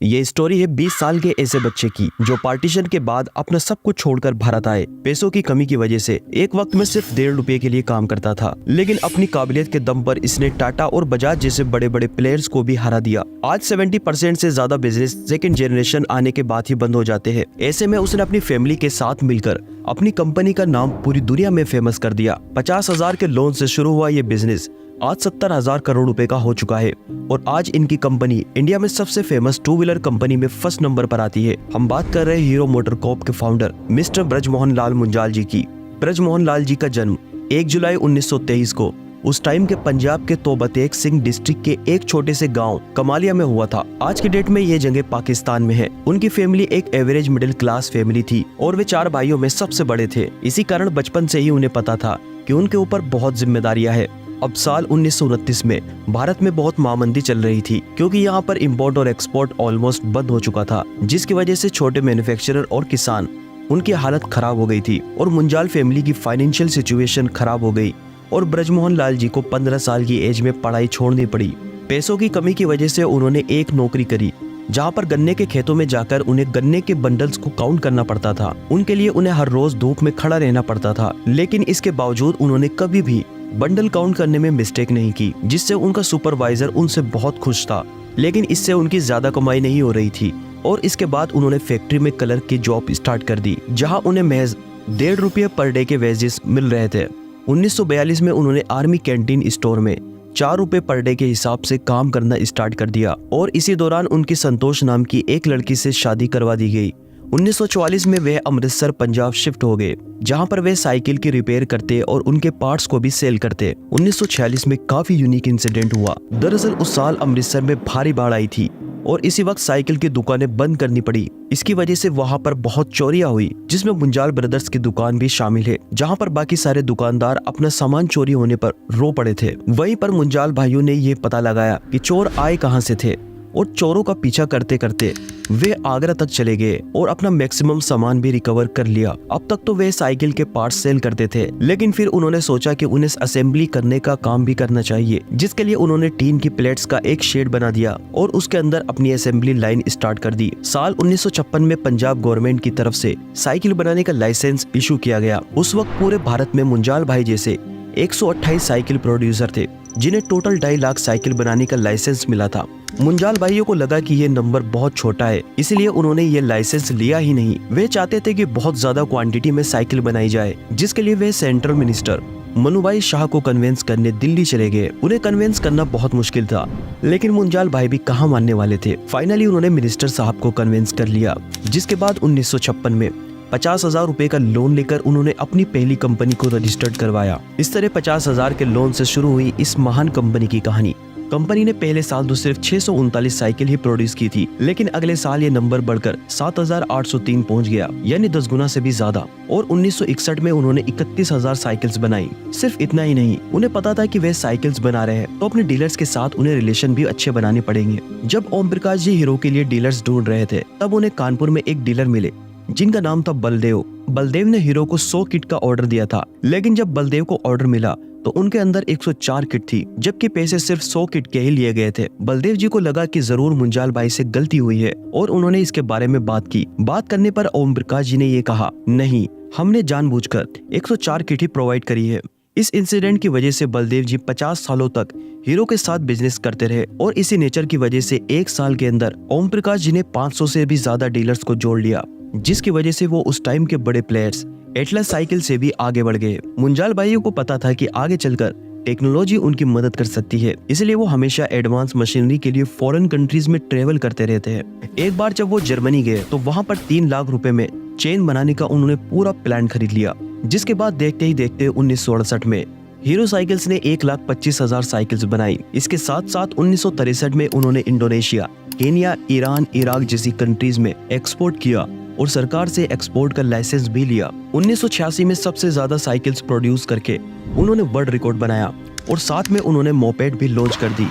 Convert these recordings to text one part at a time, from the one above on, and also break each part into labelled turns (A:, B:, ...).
A: ये स्टोरी है 20 साल के ऐसे बच्चे की जो पार्टीशन के बाद अपना सब कुछ छोड़कर भारत आए। पैसों की कमी की वजह से एक वक्त में सिर्फ 1.5 रुपए के लिए काम करता था, लेकिन अपनी काबिलियत के दम पर इसने टाटा और बजाज जैसे बड़े बड़े प्लेयर्स को भी हरा दिया। आज 70% से ज्यादा बिजनेस सेकंड जनरेशन आने के बाद ही बंद हो जाते हैं। ऐसे में उसने अपनी फैमिली के साथ मिलकर अपनी कंपनी का नाम पूरी दुनिया में फेमस कर दिया। 50,000 के लोन से शुरू हुआ ये बिजनेस आज 70,000 करोड़ रुपए का हो चुका है और आज इनकी कंपनी इंडिया में सबसे फेमस 2 व्हीलर कंपनी में फर्स्ट नंबर पर आती है। हम बात कर रहे हैं हीरो मोटरकॉर्प के फाउंडर मिस्टर ब्रजमोहन लाल मुंजाल जी की। ब्रजमोहन लाल जी का जन्म 1 जुलाई 1923 को उस टाइम के पंजाब के तोबतेक सिंह डिस्ट्रिक्ट के एक छोटे से गांव कमालिया में हुआ था। आज की डेट में ये जगह पाकिस्तान में है। उनकी फैमिली एक एवरेज मिडिल क्लास फैमिली थी और वे 4 भाइयों में सबसे बड़े थे। इसी कारण बचपन से ही उन्हें पता था कि उनके ऊपर बहुत जिम्मेदारियां है। अब साल 1929 में भारत में बहुत महामंदी चल रही थी, क्योंकि यहाँ पर इंपोर्ट और एक्सपोर्ट ऑलमोस्ट बंद हो चुका था, जिसकी वजह से छोटे मैन्युफैक्चरर और किसान उनकी हालत खराब हो गई थी और मुंजाल फैमिली की फाइनेंशियल सिचुएशन खराब हो गई और ब्रजमोहन लाल जी को 15 साल की एज में पढ़ाई छोड़नी पड़ी। पैसों की कमी की वजह से उन्होंने एक नौकरी करी जहाँ पर गन्ने के खेतों में जाकर उन्हें गन्ने के बंडल्स को काउंट करना पड़ता था। उनके लिए उन्हें हर रोज धूप में खड़ा रहना पड़ता था, लेकिन इसके बावजूद उन्होंने कभी भी बंडल काउंट करने में मिस्टेक नहीं की, जिससे उनका सुपरवाइजर उनसे बहुत खुश था। लेकिन इससे उनकी ज्यादा कमाई नहीं हो रही थी और इसके बाद उन्होंने फैक्ट्री में कलर की जॉब स्टार्ट कर दी, जहां उन्हें महज 1.5 रुपये पर डे के वेजेस मिल रहे थे। 1942 में उन्होंने आर्मी कैंटीन स्टोर में 4 रुपए पर डे के हिसाब से काम करना स्टार्ट कर दिया और इसी दौरान उनकी संतोष नाम की एक लड़की से शादी करवा दी गई। 1944 में वे अमृतसर पंजाब शिफ्ट हो गए, जहां पर वे साइकिल की रिपेयर करते और उनके पार्ट्स को भी सेल करते। 1946 में काफी यूनिक इंसिडेंट हुआ। दरअसल उस साल अमृतसर में भारी बाढ़ आई थी और इसी वक्त साइकिल की दुकानें बंद करनी पड़ी। इसकी वजह से वहां पर बहुत चोरियां हुई, जिसमें मुंजाल ब्रदर्स की दुकान भी शामिल है, जहां पर बाकी सारे दुकानदार अपना सामान चोरी होने पर रो पड़े थे। वहीं पर मुंजाल भाइयों ने ये पता लगाया कि चोर आए कहां से थे और चोरों का पीछा करते करते वे आगरा तक चले गए और अपना मैक्सिमम सामान भी रिकवर कर लिया। अब तक तो वे साइकिल के पार्ट्स सेल करते थे, लेकिन फिर उन्होंने सोचा कि उन्हें असेंबली करने का काम भी करना चाहिए, जिसके लिए उन्होंने टीन की प्लेट्स का एक शेड बना दिया और उसके अंदर अपनी असेंबली लाइन स्टार्ट कर दी। साल 1956 में पंजाब गवर्नमेंट की तरफ से साइकिल बनाने का लाइसेंस इशू किया गया। उस वक्त पूरे भारत में मुंजाल भाई जैसे 128 साइकिल प्रोड्यूसर थे, जिन्हें टोटल 2.5 लाख साइकिल बनाने का लाइसेंस मिला था। मुंजाल भाइयों को लगा कि ये नंबर बहुत छोटा है, इसलिए उन्होंने ये लाइसेंस लिया ही नहीं। वे चाहते थे कि बहुत ज्यादा क्वांटिटी में साइकिल बनाई जाए, जिसके लिए वे सेंट्रल मिनिस्टर मनुभाई शाह को कन्विंस करने दिल्ली चले गए। उन्हें कन्विंस करना बहुत मुश्किल था, लेकिन मुंजाल भाई भी कहाँ मानने वाले थे। फाइनली उन्होंने मिनिस्टर साहब को कन्विंस कर लिया, जिसके बाद 1956 में 50,000 रुपए का लोन लेकर उन्होंने अपनी पहली कंपनी को रजिस्टर्ड करवाया। इस तरह 50,000 के लोन से शुरू हुई इस महान कंपनी की कहानी। कंपनी ने पहले साल तो सिर्फ 639 साइकिल ही प्रोड्यूस की थी, लेकिन अगले साल ये नंबर बढ़कर 7,803 पहुंच गया, यानी 10 गुना से भी ज्यादा। और 1961 में उन्होंने 31,000 साइकिल्स बनाई। सिर्फ इतना ही नहीं, उन्हें पता था कि वे साइकिल्स बना रहे हैं तो अपने डीलर्स के साथ उन्हें रिलेशन भी अच्छे बनाने पड़ेंगे। जब ओम प्रकाश जी हीरो के लिए डीलर्स ढूंढ रहे थे, तब उन्हें कानपुर में एक डीलर मिले जिनका नाम था बलदेव। बलदेव ने हीरो को 100 किट का ऑर्डर दिया था, लेकिन जब बलदेव को ऑर्डर मिला तो उनके अंदर 104 किट थी, जबकि पैसे सिर्फ 100 किट के ही लिए गए थे। बलदेव जी को लगा कि जरूर मुंजाल भाई से गलती हुई है और उन्होंने इसके बारे में बात की। बात करने पर ओम प्रकाश जी ने ये कहा, नहीं, हमने जानबूझकर 104 किट ही प्रोवाइड करी है। इस इंसिडेंट की वजह से बलदेव जी 50 सालों तक हीरो के साथ बिजनेस करते रहे और इसी नेचर की वजह से एक साल के अंदर ओम प्रकाश जी ने 500 से भी ज्यादा डीलर्स को जोड़ लिया, जिसकी वजह से वो उस टाइम के बड़े प्लेयर्स एटलस साइकिल से भी आगे बढ़ गए। मुंजाल भाइयों को पता था कि आगे चलकर टेक्नोलॉजी उनकी मदद कर सकती है, इसलिए वो हमेशा एडवांस मशीनरी के लिए फॉरेन कंट्रीज में ट्रेवल करते रहते हैं। एक बार जब वो जर्मनी गए तो वहाँ पर 3 लाख रुपए में चेन बनाने का उन्होंने पूरा प्लान खरीद लिया, जिसके बाद देखते ही देखते 1968 में हीरो साइकिल्स ने 1,25,000 साइकिल्स बनाई। इसके साथ साथ 1963 में उन्होंने इंडोनेशिया, केनिया, ईरान, इराक जैसी कंट्रीज में एक्सपोर्ट किया और सरकार से एक्सपोर्ट का लाइसेंस भी लिया। 1986 में सबसे ज्यादा साइकिल्स प्रोड्यूस करके उन्होंने वर्ल्ड रिकॉर्ड बनाया और साथ में उन्होंने मोपेड भी लॉन्च कर दी,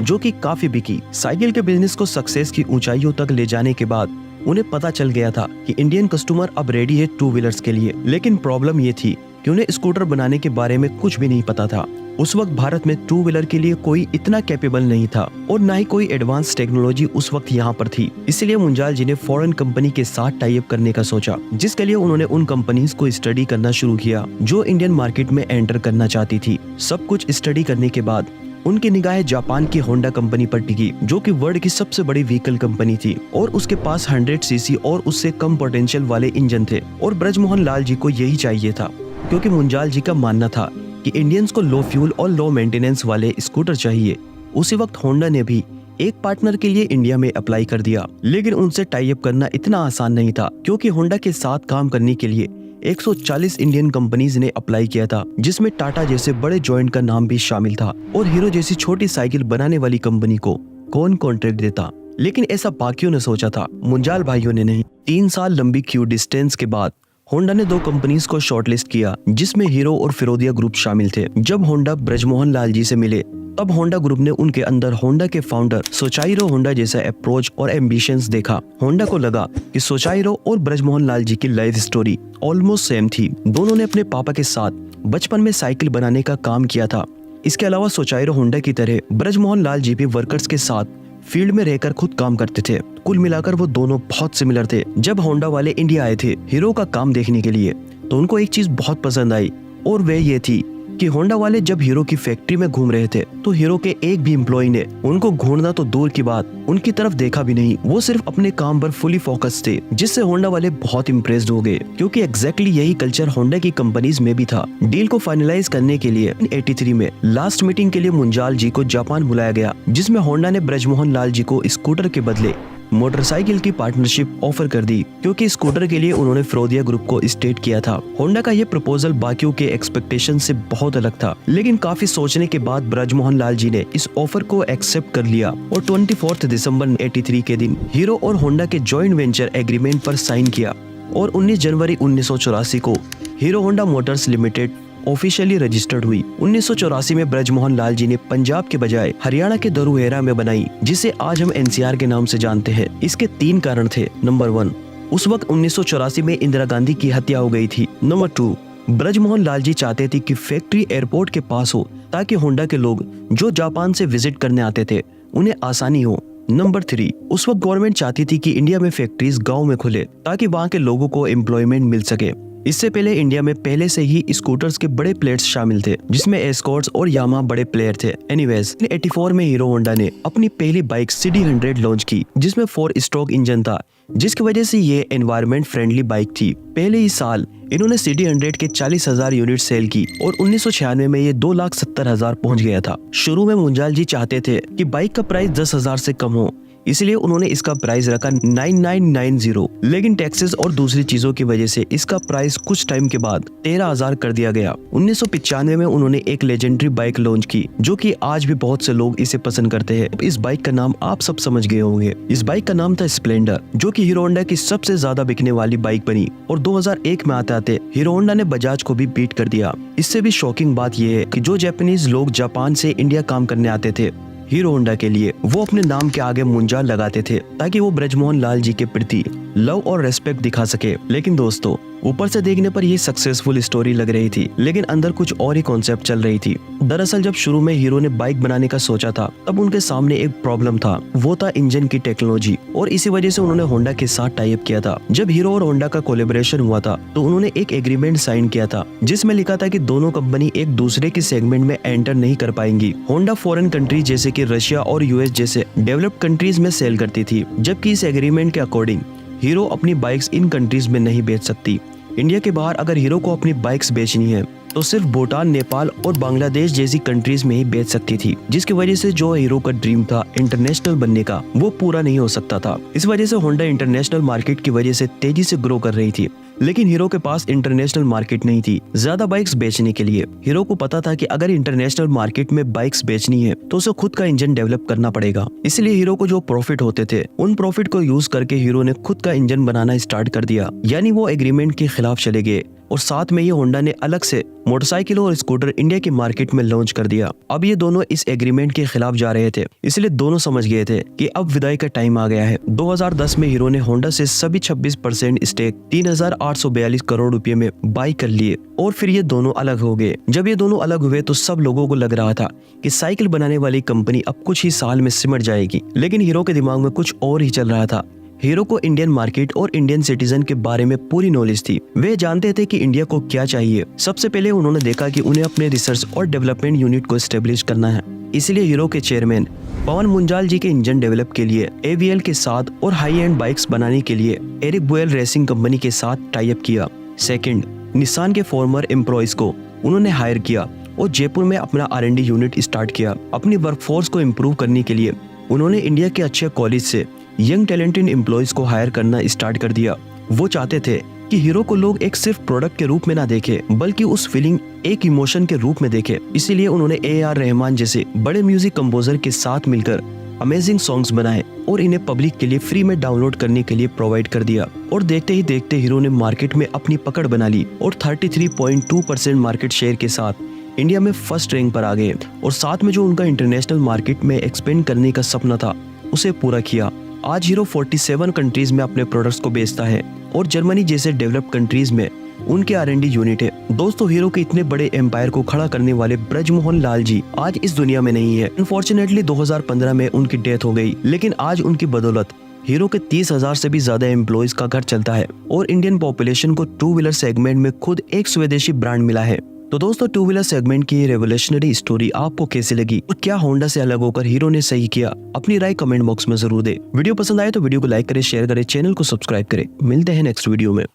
A: जो कि काफी बिकी। साइकिल के बिजनेस को सक्सेस की ऊंचाइयों तक ले जाने के बाद उन्हें पता चल गया था कि इंडियन कस्टमर अब रेडी है 2 व्हीलर्स के लिए, लेकिन प्रॉब्लम ये थी कि उन्हें स्कूटर बनाने के बारे में कुछ भी नहीं पता था उस वक्त भारत में टू व्हीलर के लिए कोई इतना कैपेबल नहीं था और ना ही कोई एडवांस टेक्नोलॉजी उस वक्त यहाँ पर थी। इसलिए मुंजाल जी ने फॉरेन कंपनी के साथ टाई अप करने का सोचा, जिसके लिए उन्होंने उन कंपनीज को स्टडी करना शुरू किया जो इंडियन मार्केट में एंटर करना चाहती थी। सब कुछ स्टडी करने के बाद उनकी निगाहें जापान की होंडा कंपनी पर टिकी, जो कि वर्ल्ड की सबसे बड़ी व्हीकल कंपनी थी और उसके पास 100 सीसी और उससे कम पोटेंशियल वाले इंजन थे। और ब्रजमोहन लाल जी को यही चाहिए था, क्योंकि मुंजाल जी का मानना था कि इंडियंस को लो फ्यूल और लो मेंटेनेंस वाले स्कूटर चाहिए। उसी वक्त होंडा ने भी एक पार्टनर के लिए इंडिया में अप्लाई कर दिया, लेकिन उनसे टाई अप करना इतना आसान नहीं था, क्योंकि होंडा के साथ काम करने के लिए 140 इंडियन कंपनीज ने अप्लाई किया था, जिसमें टाटा जैसे बड़े जॉइंट का नाम भी शामिल था। और हीरो जैसी छोटी साइकिल बनाने वाली कंपनी को कौन कॉन्ट्रैक्ट देता? लेकिन ऐसा बाकियों ने सोचा था, मुंजाल भाइयों ने नहीं। 3 साल लंबी क्यू डिस्टेंस के बाद होंडा ने 2 कंपनीज को शॉर्टलिस्ट किया, जिसमें हीरो और फिरोदिया ग्रुप शामिल थे। जब होंडा ब्रजमोहन लाल जी से मिले, तब होंडा ग्रुप ने उनके अंदर होंडा के फाउंडर सोचाइरो होंडा जैसा अप्रोच और एम्बिशंस देखा। होंडा को लगा कि सोचाइरो और ब्रजमोहन लाल जी की लाइफ स्टोरी ऑलमोस्ट सेम थी। दोनों ने अपने पापा के साथ बचपन में साइकिल बनाने का काम किया था। इसके अलावा सोचाइरो होंडा की तरह ब्रजमोहन लाल जी भी वर्कर्स के साथ फील्ड में रहकर खुद काम करते थे। कुल मिलाकर वो दोनों बहुत सिमिलर थे। जब होंडा वाले इंडिया आए थे हीरो का काम देखने के लिए, तो उनको एक चीज बहुत पसंद आई, और वह ये थी कि होंडा वाले जब हीरो की फैक्ट्री में घूम रहे थे, तो हीरो के एक भी एम्प्लॉय ने उनको घूरना तो दूर की बात, उनकी तरफ देखा भी नहीं। वो सिर्फ अपने काम पर फुली फोकस थे, जिससे होंडा वाले बहुत इम्प्रेस्ड हो गए, क्योंकि एग्जैक्टली यही कल्चर होंडा की कंपनीज में भी था। डील को फाइनलाइज करने के लिए 83 में लास्ट मीटिंग के लिए मुंजाल जी को जापान बुलाया गया, जिसमें होंडा ने ब्रजमोहन लाल जी को स्कूटर के बदले मोटरसाइकिल की पार्टनरशिप ऑफर कर दी, क्योंकि स्कूटर के लिए उन्होंने फिरोदिया ग्रुप को स्टेट किया था। होंडा का ये प्रपोजल बाकियों के एक्सपेक्टेशन से बहुत अलग था, लेकिन काफी सोचने के बाद ब्रजमोहन लाल जी ने इस ऑफर को एक्सेप्ट कर लिया और 24 दिसंबर 83 के दिन हीरो और होंडा के जॉइंट वेंचर एग्रीमेंट पर साइन किया और 19 जनवरी 1984 को hero Honda Motors limited officially registered हुई। 1984 में ब्रजमोहन लाल जी ने पंजाब के बजाय हरियाणा के दरुहेरा में बनाई, जिसे आज हम एनसीआर के नाम से जानते हैं। इसके 3 कारण थे। नंबर 1, उस वक्त 1984 में इंदिरा गांधी की हत्या हो गई थी। नंबर 2, ब्रजमोहन लाल जी चाहते थे कि फैक्ट्री एयरपोर्ट के पास हो, ताकि होंडा के लोग जो जापान से विजिट करने आते थे उन्हें आसानी हो। नंबर 3, उस वक्त गवर्नमेंट चाहती थी कि इंडिया में फैक्ट्रीज गाँव में खुले, ताकि वहाँ के लोगों को एम्प्लॉयमेंट मिल सके। इससे पहले इंडिया में पहले से ही स्कूटर्स के बड़े प्लेयर्स शामिल थे, जिसमें एस्कॉर्ट्स और यामा बड़े प्लेयर थे। एनीवेज, 84 में हीरो होंडा ने अपनी पहली बाइक CD100 लॉन्च की, जिसमें 4 स्ट्रोक इंजन था, जिसकी वजह से ये एनवायरनमेंट फ्रेंडली बाइक थी। पहले ही साल इन्होंने CD100 के 40,000 यूनिट सेल की और 1996 में ये 2,70,000 पहुंच गया था। शुरू में मुंजाल जी चाहते थे कि बाइक का प्राइस 10,000 से कम हो, इसलिए उन्होंने इसका प्राइस रखा 9990, लेकिन टैक्सेस और दूसरी चीजों की वजह से इसका प्राइस कुछ टाइम के बाद 13,000 कर दिया गया। 1995 में उन्होंने एक लेजेंडरी बाइक लॉन्च की, जो कि आज भी बहुत से लोग इसे पसंद करते हैं। इस बाइक का नाम आप सब समझ गए होंगे। इस बाइक का नाम था स्प्लेंडर, जो कि हीरो होंडा की सबसे ज्यादा बिकने वाली बाइक बनी और 2001 में आते आते हीरो होंडा ने बजाज को भी बीट कर दिया। इससे भी शॉकिंग बात यह है कि जो जापानीज लोग जापान से इंडिया काम करने आते थे हीरो होंडा के लिए, वो अपने नाम के आगे मुंजाल लगाते थे, ताकि वो ब्रजमोहन लाल जी के प्रति लव और रेस्पेक्ट दिखा सके। लेकिन दोस्तों, ऊपर से देखने पर ये सक्सेसफुल स्टोरी लग रही थी, लेकिन अंदर कुछ और ही कॉन्सेप्ट चल रही थी। दरअसल जब शुरू में हीरो ने बाइक बनाने का सोचा था, तब उनके सामने एक प्रॉब्लम था, वो था इंजन की टेक्नोलॉजी, और इसी वजह से उन्होंने होंडा के साथ टाई अप किया था। जब हीरो और होंडा का कोलैबोरेशन हुआ था, तो उन्होंने एक एग्रीमेंट साइन किया था, जिसमें लिखा था कि दोनों कंपनी एक दूसरे के सेगमेंट में एंटर नहीं कर पाएंगी। होंडा फॉरेन कंट्रीज जैसे कि रशिया और यूएस जैसे डेवलप्ड कंट्रीज में सेल करती थी, जबकि इस एग्रीमेंट के अकॉर्डिंग हीरो अपनी बाइक्स इन कंट्रीज में नहीं बेच सकती। इंडिया के बाहर अगर हीरो को अपनी बाइक्स बेचनी है, तो सिर्फ भूटान, नेपाल और बांग्लादेश जैसी कंट्रीज में ही बेच सकती थी, जिसकी वजह से जो हीरो का ड्रीम था इंटरनेशनल बनने का, वो पूरा नहीं हो सकता था। इस वजह से होंडा इंटरनेशनल मार्केट की वजह से तेजी से ग्रो कर रही थी, लेकिन हीरो के पास इंटरनेशनल मार्केट नहीं थी ज्यादा बाइक्स बेचने के लिए। हीरो को पता था कि अगर इंटरनेशनल मार्केट में बाइक्स बेचनी है, तो उसे खुद का इंजन डेवलप करना पड़ेगा। इसलिए हीरो को जो प्रॉफिट होते थे, उन प्रॉफिट को यूज करके हीरो ने खुद का इंजन बनाना स्टार्ट कर दिया। यानी वो एग्रीमेंट के खिलाफ चले गए, और साथ में ये होंडा ने अलग से मोटरसाइकिल और स्कूटर इंडिया की मार्केट में लॉन्च कर दिया। अब ये दोनों इस एग्रीमेंट के खिलाफ जा रहे थे, इसलिए दोनों समझ गए थे कि अब विदाई का टाइम आ गया है। 2010 में हीरो ने होंडा से सभी 26% स्टेक 3,842 करोड़ रुपए में बाई कर लिए और फिर ये दोनों अलग हो गए। जब ये दोनों अलग हुए तो सब लोगों को लग रहा था कि साइकिल बनाने वाली कंपनी अब कुछ ही साल में सिमट जाएगी, लेकिन हीरो के दिमाग में कुछ और ही चल रहा था। हीरो को इंडियन मार्केट और इंडियन सिटीजन के बारे में पूरी नॉलेज थी। वे जानते थे कि इंडिया को क्या चाहिए। सबसे पहले उन्होंने देखा कि उन्हें अपने रिसर्च और डेवलपमेंट यूनिट को एस्टेब्लिश करना है। इसलिए हीरो के चेयरमैन पवन मुंजाल जी के इंजन डेवलप के लिए AVL के साथ और हाई एंड बाइक्स बनाने के लिए एरिक बुएल रेसिंग कंपनी के साथ टाई अप किया। सेकंड, निसान के फॉर्मर एम्प्लॉइज को उन्होंने हायर किया और जयपुर में अपना R&D यूनिट स्टार्ट किया। अपनी वर्कफोर्स को इम्प्रूव करने के लिए उन्होंने इंडिया के अच्छे कॉलेज से यंग टैलेंटेड एम्प्लॉइज को हायर करना स्टार्ट कर दिया। वो चाहते थे कि हीरो को लोग एक सिर्फ प्रोडक्ट के रूप में ना देखे, बल्कि उस फीलिंग एक इमोशन के रूप में देखे। इसीलिए उन्होंने AR रहमान जैसे बड़े म्यूजिक कंपोजर के साथ मिलकर अमेजिंग सॉन्ग्स बनाए और इन्हें पब्लिक के लिए फ्री में डाउनलोड करने के लिए प्रोवाइड कर दिया। और देखते ही देखते हीरो ने मार्केट में अपनी पकड़ बना ली और 33.2% मार्केट शेयर के साथ इंडिया में फर्स्ट रैंक पर आ गए। और साथ में जो उनका इंटरनेशनल मार्केट में एक्सपेंड करने का सपना था उसे पूरा किया। आज हीरो 47 कंट्रीज में अपने प्रोडक्ट्स को बेचता है और जर्मनी जैसे डेवलप्ड कंट्रीज में उनके R&D यूनिट है। दोस्तों, हीरो के इतने बड़े एम्पायर को खड़ा करने वाले ब्रजमोहन लाल जी आज इस दुनिया में नहीं है। अनफॉर्चुनेटली 2015 में उनकी डेथ हो गई, लेकिन आज उनकी बदौलत हीरो के 30,000 से भी ज्यादा एम्प्लॉइज का घर चलता है और इंडियन पॉपुलेशन को टू व्हीलर सेगमेंट में खुद एक स्वदेशी ब्रांड मिला है। तो दोस्तों, टू व्हीलर सेगमेंट की रेवोल्यूशनरी स्टोरी आपको कैसी लगी और क्या होंडा से अलग होकर हीरो ने सही किया? अपनी राय कमेंट बॉक्स में जरूर दे। वीडियो पसंद आए तो वीडियो को लाइक करें, शेयर करें, चैनल को सब्सक्राइब करें। मिलते हैं नेक्स्ट वीडियो में।